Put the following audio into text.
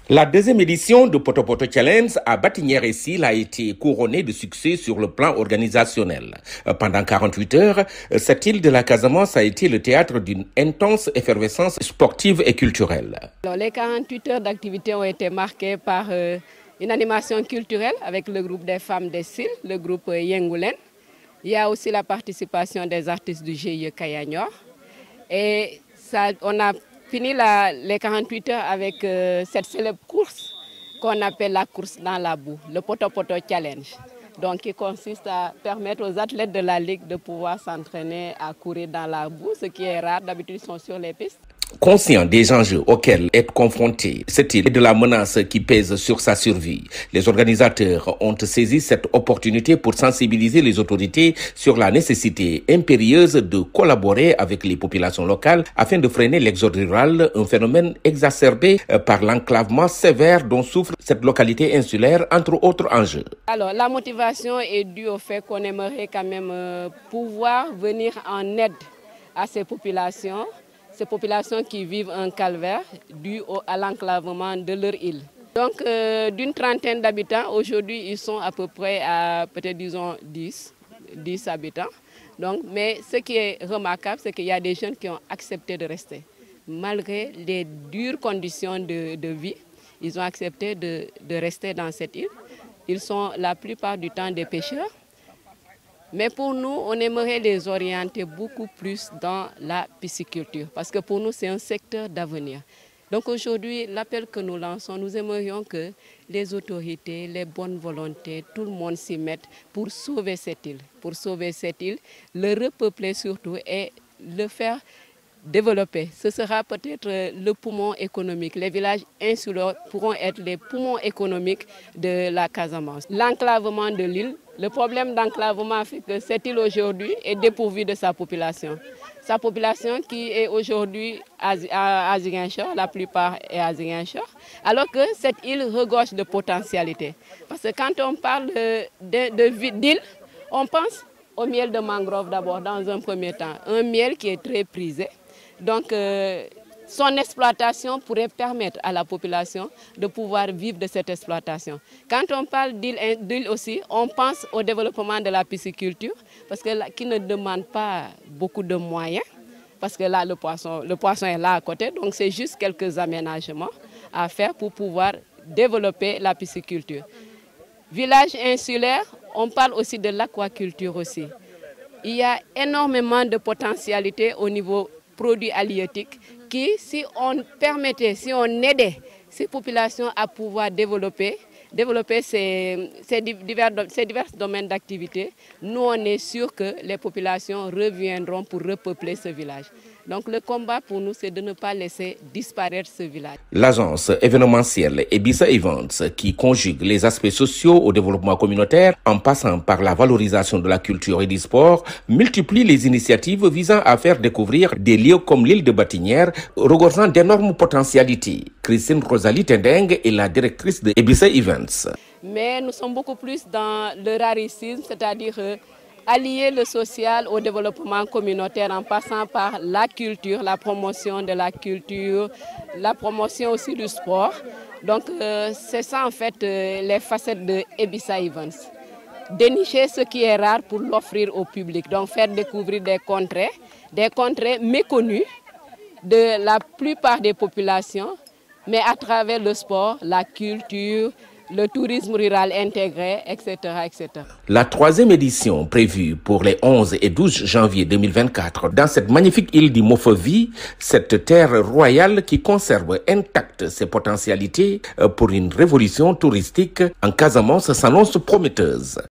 La deuxième édition de Poto Poto Challenge à Batinière-Essyl a été couronnée de succès sur le plan organisationnel. Pendant 48 heures, cette île de la Casamance a été le théâtre d'une intense effervescence sportive et culturelle. Alors, les 48 heures d'activité ont été marquées par une animation culturelle avec le groupe des femmes d'Essyl, le groupe Yengoulen. Il y a aussi la participation des artistes du GIE Kayanor. Et ça, on a fini les 48 heures avec cette célèbre course qu'on appelle la course dans la boue, le Poto Poto Challenge. Donc, qui consiste à permettre aux athlètes de la Ligue de pouvoir s'entraîner à courir dans la boue, ce qui est rare, d'habitude ils sont sur les pistes. Conscient des enjeux auxquels est confrontée cette île et de la menace qui pèse sur sa survie, les organisateurs ont saisi cette opportunité pour sensibiliser les autorités sur la nécessité impérieuse de collaborer avec les populations locales afin de freiner l'exode rural, un phénomène exacerbé par l'enclavement sévère dont souffre cette localité insulaire, entre autres enjeux. Alors, la motivation est due au fait qu'on aimerait quand même pouvoir venir en aide à ces populations qui vivent un calvaire dû à l'enclavement de leur île. Donc, d'une trentaine d'habitants, aujourd'hui, ils sont à peu près à peut-être, disons, 10 habitants. Donc, mais ce qui est remarquable, c'est qu'il y a des jeunes qui ont accepté de rester. Malgré les dures conditions de vie, ils ont accepté de rester dans cette île. Ils sont la plupart du temps des pêcheurs. Mais pour nous, on aimerait les orienter beaucoup plus dans la pisciculture, parce que pour nous, c'est un secteur d'avenir. Donc aujourd'hui, l'appel que nous lançons, nous aimerions que les autorités, les bonnes volontés, tout le monde s'y mette pour sauver cette île. Pour sauver cette île, le repeupler surtout et le faire développer. Ce sera peut-être le poumon économique. Les villages insulaires pourront être les poumons économiques de la Casamance. L'enclavement de l'île, le problème d'enclavement fait que cette île aujourd'hui est dépourvue de sa population. Sa population qui est aujourd'hui à Ziguinchor, la plupart est à Ziguinchor, alors que cette île regorge de potentialités. Parce que quand on parle d'île, on pense au miel de mangrove d'abord dans un premier temps. Un miel qui est très prisé. Donc, son exploitation pourrait permettre à la population de pouvoir vivre de cette exploitation. Quand on parle d'île aussi, on pense au développement de la pisciculture, parce que qui ne demande pas beaucoup de moyens, parce que là, le poisson est là à côté, donc c'est juste quelques aménagements à faire pour pouvoir développer la pisciculture. Village insulaire, on parle aussi de l'aquaculture aussi. Il y a énormément de potentialités au niveau produits halieutiques qui, si on permettait, si on aidait ces populations à pouvoir développer ces divers domaines d'activité, nous on est sûr que les populations reviendront pour repeupler ce village. Donc le combat pour nous, c'est de ne pas laisser disparaître ce village. L'agence événementielle Ebissa Events, qui conjugue les aspects sociaux au développement communautaire en passant par la valorisation de la culture et du sport, multiplie les initiatives visant à faire découvrir des lieux comme l'île de Batinière, regorgeant d'énormes potentialités. Christine Rosalie Tendeng est la directrice de Ebissa Events. Mais nous sommes beaucoup plus dans le raricisme, c'est-à-dire allier le social au développement communautaire en passant par la culture, la promotion de la culture, la promotion aussi du sport. Donc c'est ça en fait les facettes de Ebissa Events. Dénicher ce qui est rare pour l'offrir au public, donc faire découvrir des contrées méconnues de la plupart des populations, mais à travers le sport, la culture, le tourisme rural intégré, etc., etc. La troisième édition, prévue pour les 11 et 12 janvier 2024, dans cette magnifique île du Mofovi, cette terre royale qui conserve intactes ses potentialités pour une révolution touristique en Casamance s'annonce prometteuse.